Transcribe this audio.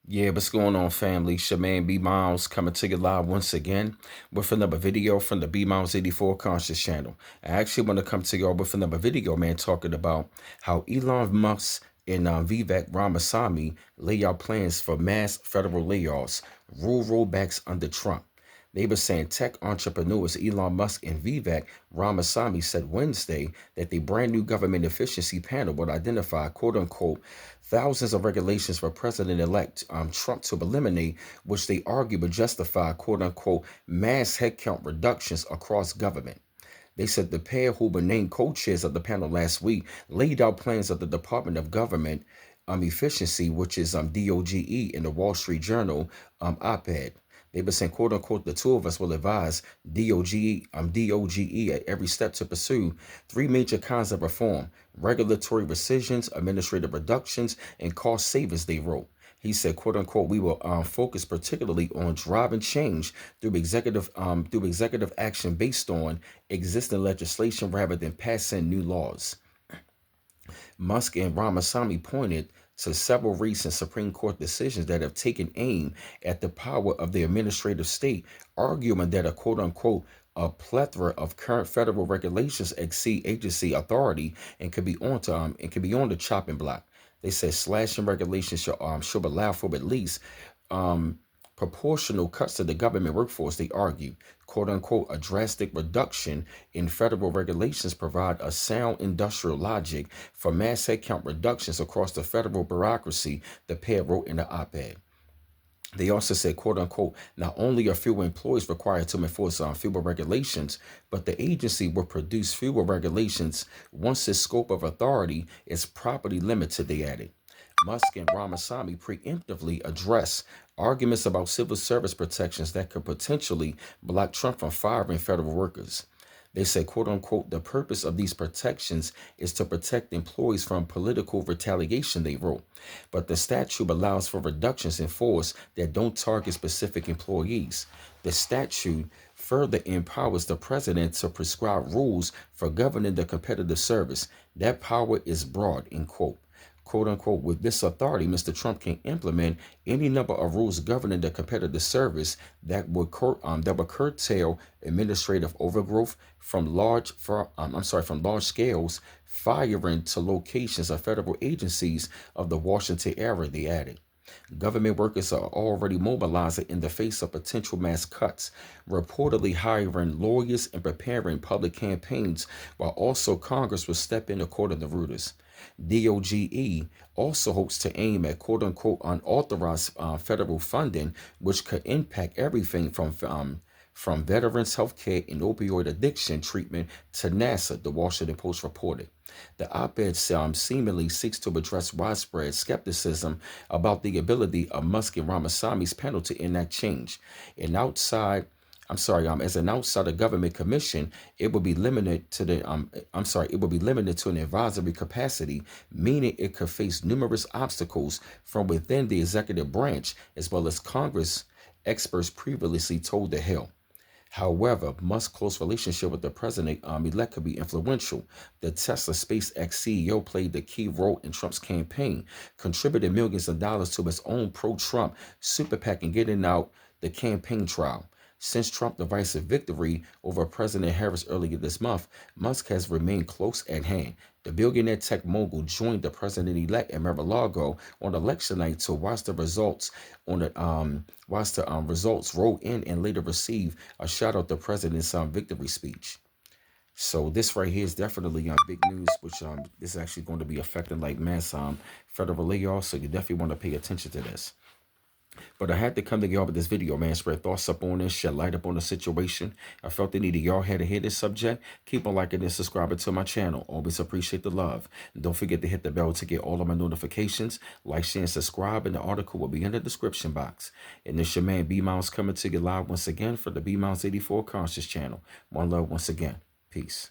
Yeah, what's going on, family? It's your man B Miles coming to you live once again with another video from the B Miles 84 Conscious channel. I actually want to come to y'all with another video, man, talking about how Elon Musk and Vivek Ramaswamy lay out plans for mass federal layoffs, rule rollbacks under Trump. They were saying tech entrepreneurs Elon Musk and Vivek Ramaswamy said Wednesday that the brand new government efficiency panel would identify, quote unquote, thousands of regulations for President-elect Trump to eliminate, which they argue would justify, quote unquote, mass headcount reductions across government. They said the pair, who were named co-chairs of the panel last week, laid out plans of the Department of Government Efficiency, which is DOGE, in the Wall Street Journal op-ed. They've been saying, quote unquote, the two of us will advise DOGE at every step to pursue three major kinds of reform: regulatory rescissions, administrative reductions, and cost savings, they wrote. He said, quote unquote, we will focus particularly on driving change through executive action based on existing legislation rather than passing new laws. Musk and Ramaswamy pointed to several recent Supreme Court decisions that have taken aim at the power of the administrative state, arguing that a quote unquote a plethora of current federal regulations exceed agency authority and could be on the chopping block. They said slashing regulations should allow for at least um, proportional cuts to the government workforce. They argue, quote unquote, a drastic reduction in federal regulations provide a sound industrial logic for mass headcount reductions across the federal bureaucracy, the pair wrote in the op-ed. They also said, quote unquote, not only are fewer employees required to enforce fewer regulations, but the agency will produce fewer regulations once its scope of authority is properly limited, they added. Musk and Ramaswamy preemptively address arguments about civil service protections that could potentially block Trump from firing federal workers. They say, quote unquote, the purpose of these protections is to protect employees from political retaliation, they wrote. But the statute allows for reductions in force that don't target specific employees. The statute further empowers the president to prescribe rules for governing the competitive service. That power is broad, end quote. Quote unquote, with this authority, Mr. Trump can implement any number of rules governing the competitive service that would curtail administrative overgrowth from large scales firing to locations of federal agencies of the Washington area, they added. Government workers are already mobilizing in the face of potential mass cuts, reportedly hiring lawyers and preparing public campaigns, while also Congress will step in, according to Reuters. DOGE also hopes to aim at quote unquote unauthorized federal funding, which could impact everything from veterans' health care and opioid addiction treatment to NASA, the Washington Post reported. The op-ed seemingly seeks to address widespread skepticism about the ability of Musk and Ramaswamy's panel to enact change. As an outsider government commission, it will be limited to an advisory capacity, meaning it could face numerous obstacles from within the executive branch, as well as Congress, experts previously told the Hill. However, Musk's close relationship with the president-elect could be influential. The Tesla SpaceX CEO played the key role in Trump's campaign, contributed millions of dollars to his own pro-Trump super PAC and getting out the campaign trail. Since Trump's divisive victory over President Harris earlier this month, Musk has remained close at hand. The billionaire tech mogul joined the president-elect at Mar-a-Lago on election night to watch the results results roll in and later receive a shout out the president's victory speech. So this right here is definitely big news, which is actually going to be affecting like mass federal layoffs. So you definitely want to pay attention to this. But I had to come to y'all with this video, man. Spread thoughts up on this, shed light up on the situation. I felt the need of y'all had to hear this subject. Keep on liking and subscribing to my channel. Always appreciate the love. And don't forget to hit the bell to get all of my notifications. Like, share, and subscribe. And the article will be in the description box. And this your man B Miles coming to you live once again for the B Miles 84 Conscious channel. One love once again. Peace.